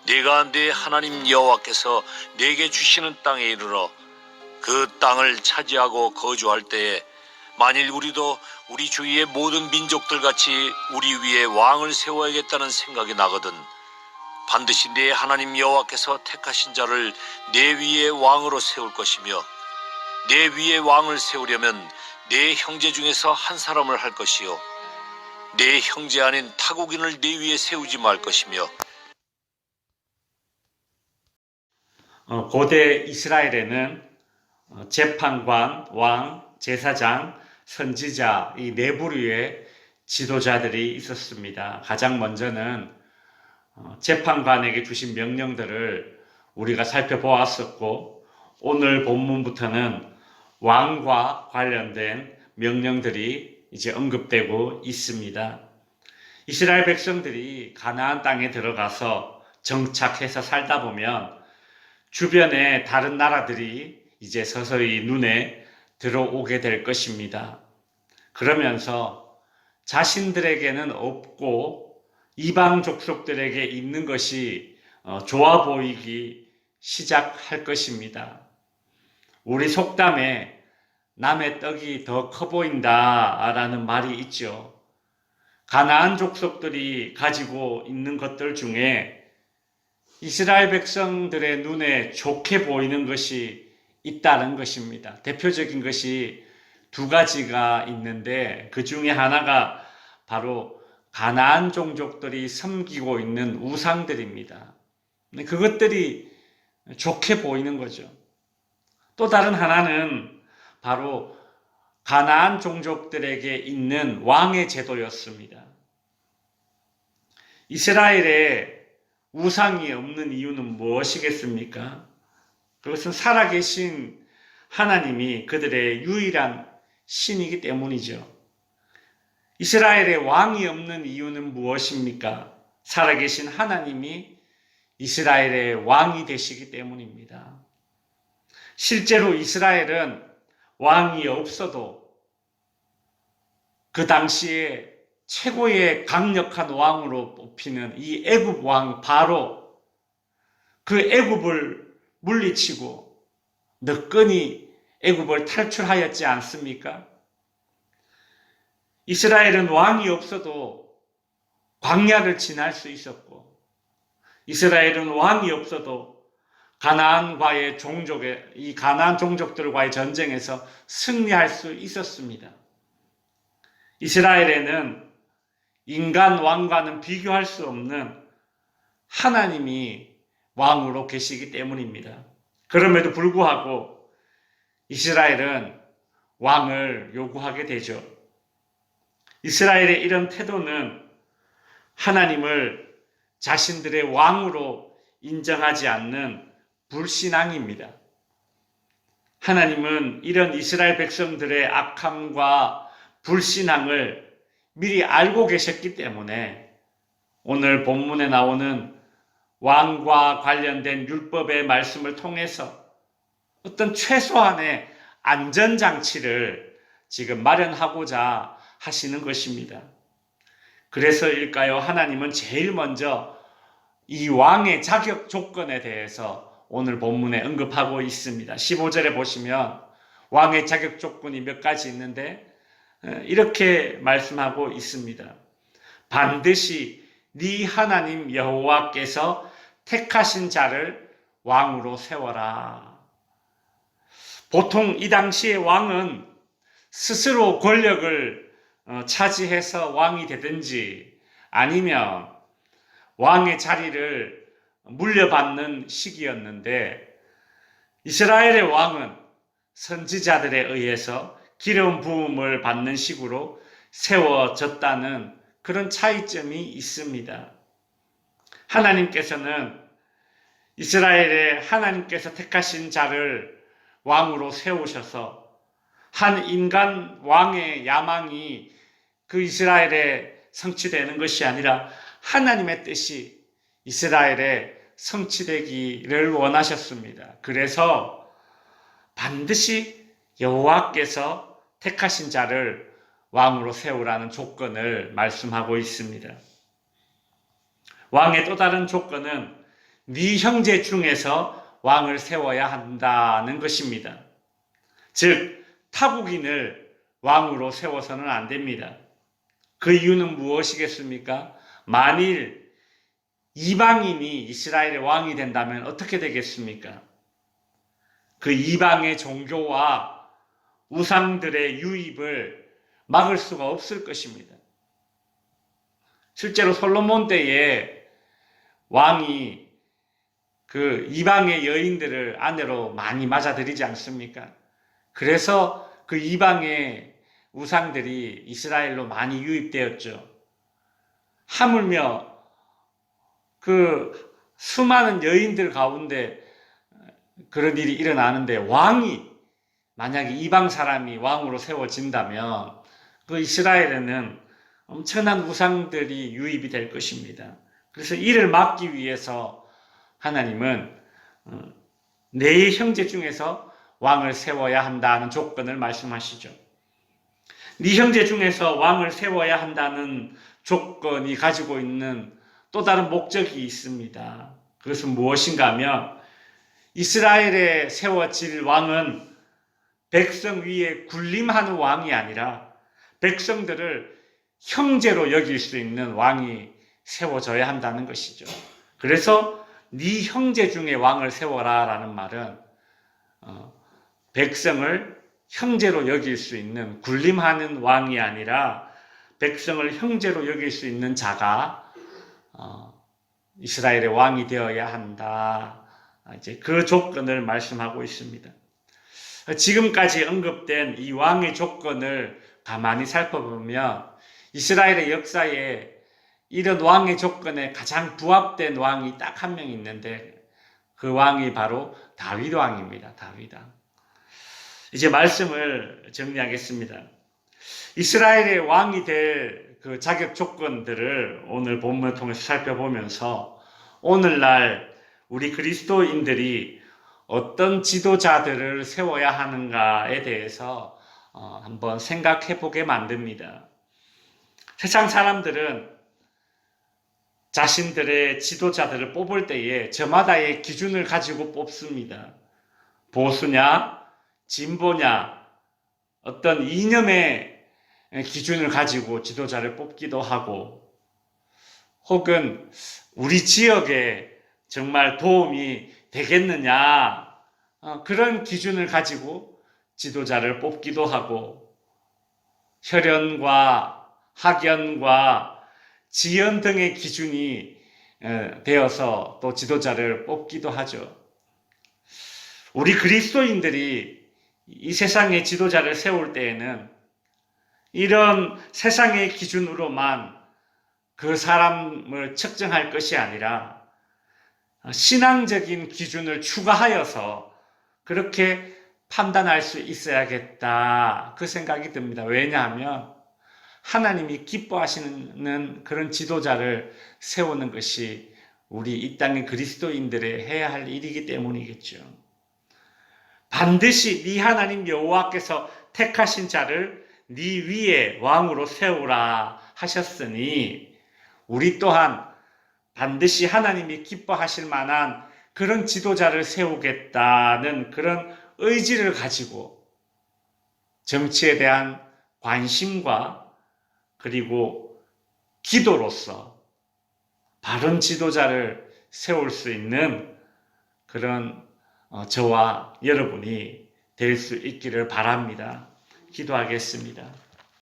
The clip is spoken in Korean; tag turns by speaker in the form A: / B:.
A: 네가 네 하나님 여호와께서 네게 주시는 땅에 이르러 그 땅을 차지하고 거주할 때에 만일 우리도 우리 주위의 모든 민족들 같이 우리 위에 왕을 세워야겠다는 생각이 나거든 반드시 네 하나님 여호와께서 택하신 자를 네 위에 왕으로 세울 것이며 네 위에 왕을 세우려면 네 형제 중에서 한 사람을 할 것이요 네 형제 아닌 타국인을 네 위에 세우지 말 것이며.
B: 고대 이스라엘에는 재판관, 왕, 제사장, 선지자 이 네 부류의 지도자들이 있었습니다. 가장 먼저는 재판관에게 주신 명령들을 우리가 살펴보았었고 오늘 본문부터는 왕과 관련된 명령들이 이제 언급되고 있습니다. 이스라엘 백성들이 가나안 땅에 들어가서 정착해서 살다 보면 주변에 다른 나라들이 이제 서서히 눈에 들어오게 될 것입니다. 그러면서 자신들에게는 없고 이방 족속들에게 있는 것이 좋아 보이기 시작할 것입니다. 우리 속담에 남의 떡이 더 커 보인다라는 말이 있죠. 가나안 족속들이 가지고 있는 것들 중에 이스라엘 백성들의 눈에 좋게 보이는 것이 있다는 것입니다. 대표적인 것이 두 가지가 있는데 그 중에 하나가 바로 가나안 종족들이 섬기고 있는 우상들입니다. 그것들이 좋게 보이는 거죠. 또 다른 하나는 바로 가나안 종족들에게 있는 왕의 제도였습니다. 이스라엘에 우상이 없는 이유는 무엇이겠습니까? 그것은 살아계신 하나님이 그들의 유일한 신이기 때문이죠. 이스라엘에 왕이 없는 이유는 무엇입니까? 살아계신 하나님이 이스라엘의 왕이 되시기 때문입니다. 실제로 이스라엘은 왕이 없어도 그 당시에 최고의 강력한 왕으로 뽑히는 이 애굽 왕 바로 그 애굽을 물리치고 너끈히 애굽을 탈출하였지 않습니까? 이스라엘은 왕이 없어도 광야를 지날 수 있었고 이스라엘은 왕이 없어도 가나안 종족들과의 전쟁에서 승리할 수 있었습니다. 이스라엘에는 인간 왕과는 비교할 수 없는 하나님이 왕으로 계시기 때문입니다. 그럼에도 불구하고 이스라엘은 왕을 요구하게 되죠. 이스라엘의 이런 태도는 하나님을 자신들의 왕으로 인정하지 않는 불신앙입니다. 하나님은 이런 이스라엘 백성들의 악함과 불신앙을 미리 알고 계셨기 때문에 오늘 본문에 나오는 왕과 관련된 율법의 말씀을 통해서 어떤 최소한의 안전장치를 지금 마련하고자 하시는 것입니다. 그래서일까요? 하나님은 제일 먼저 이 왕의 자격 조건에 대해서 오늘 본문에 언급하고 있습니다. 15절에 보시면 왕의 자격 조건이 몇 가지 있는데 이렇게 말씀하고 있습니다. 반드시 네 하나님 여호와께서 택하신 자를 왕으로 세워라. 보통 이 당시의 왕은 스스로 권력을 차지해서 왕이 되든지 아니면 왕의 자리를 물려받는 시기였는데 이스라엘의 왕은 선지자들에 의해서 기름 부음을 받는 식으로 세워졌다는 그런 차이점이 있습니다. 하나님께서는 이스라엘에 하나님께서 택하신 자를 왕으로 세우셔서 한 인간 왕의 야망이 그 이스라엘에 성취되는 것이 아니라 하나님의 뜻이 이스라엘에 성취되기를 원하셨습니다. 그래서 반드시 여호와께서 택하신 자를 왕으로 세우라는 조건을 말씀하고 있습니다. 왕의 또 다른 조건은 네 형제 중에서 왕을 세워야 한다는 것입니다. 즉 타국인을 왕으로 세워서는 안 됩니다. 그 이유는 무엇이겠습니까? 만일 이방인이 이스라엘의 왕이 된다면 어떻게 되겠습니까? 그 이방의 종교와 우상들의 유입을 막을 수가 없을 것입니다. 실제로 솔로몬 때에 왕이 그 이방의 여인들을 아내로 많이 맞아들이지 않습니까? 그래서 그 이방의 우상들이 이스라엘로 많이 유입되었죠. 하물며 그 수많은 여인들 가운데 그런 일이 일어나는데 왕이 만약에 이방 사람이 왕으로 세워진다면 그 이스라엘에는 엄청난 우상들이 유입이 될 것입니다. 그래서 이를 막기 위해서 하나님은 네 형제 중에서 왕을 세워야 한다는 조건을 말씀하시죠. 네 형제 중에서 왕을 세워야 한다는 조건이 가지고 있는 또 다른 목적이 있습니다. 그것은 무엇인가 하면 이스라엘에 세워질 왕은 백성 위에 군림하는 왕이 아니라 백성들을 형제로 여길 수 있는 왕이 세워져야 한다는 것이죠. 그래서 네 형제 중에 왕을 세워라 라는 말은 백성을 형제로 여길 수 있는 군림하는 왕이 아니라 백성을 형제로 여길 수 있는 자가 이스라엘의 왕이 되어야 한다. 이제 그 조건을 말씀하고 있습니다. 지금까지 언급된 이 왕의 조건을 가만히 살펴보면 이스라엘의 역사에 이런 왕의 조건에 가장 부합된 왕이 딱 한 명 있는데 그 왕이 바로 다윗 왕입니다. 다윗 왕. 이제 말씀을 정리하겠습니다. 이스라엘의 왕이 될 그 자격 조건들을 오늘 본문을 통해서 살펴보면서 오늘날 우리 그리스도인들이 어떤 지도자들을 세워야 하는가에 대해서 한번 생각해 보게 만듭니다. 세상 사람들은 자신들의 지도자들을 뽑을 때에 저마다의 기준을 가지고 뽑습니다. 보수냐, 진보냐, 어떤 이념의 기준을 가지고 지도자를 뽑기도 하고, 혹은 우리 지역에 정말 도움이 되겠느냐, 그런 기준을 가지고 지도자를 뽑기도 하고, 혈연과 학연과 지연 등의 기준이 되어서 또 지도자를 뽑기도 하죠. 우리 그리스도인들이 이 세상의 지도자를 세울 때에는 이런 세상의 기준으로만 그 사람을 측정할 것이 아니라 신앙적인 기준을 추가하여서 그렇게 판단할 수 있어야겠다, 그 생각이 듭니다. 왜냐하면 하나님이 기뻐하시는 그런 지도자를 세우는 것이 우리 이 땅의 그리스도인들의 해야 할 일이기 때문이겠죠. 반드시 네 하나님 여호와께서 택하신 자를 네 위에 왕으로 세우라 하셨으니 우리 또한 반드시 하나님이 기뻐하실 만한 그런 지도자를 세우겠다는 그런 의지를 가지고 정치에 대한 관심과 그리고 기도로서 바른 지도자를 세울 수 있는 그런 저와 여러분이 될 수 있기를 바랍니다. 기도하겠습니다.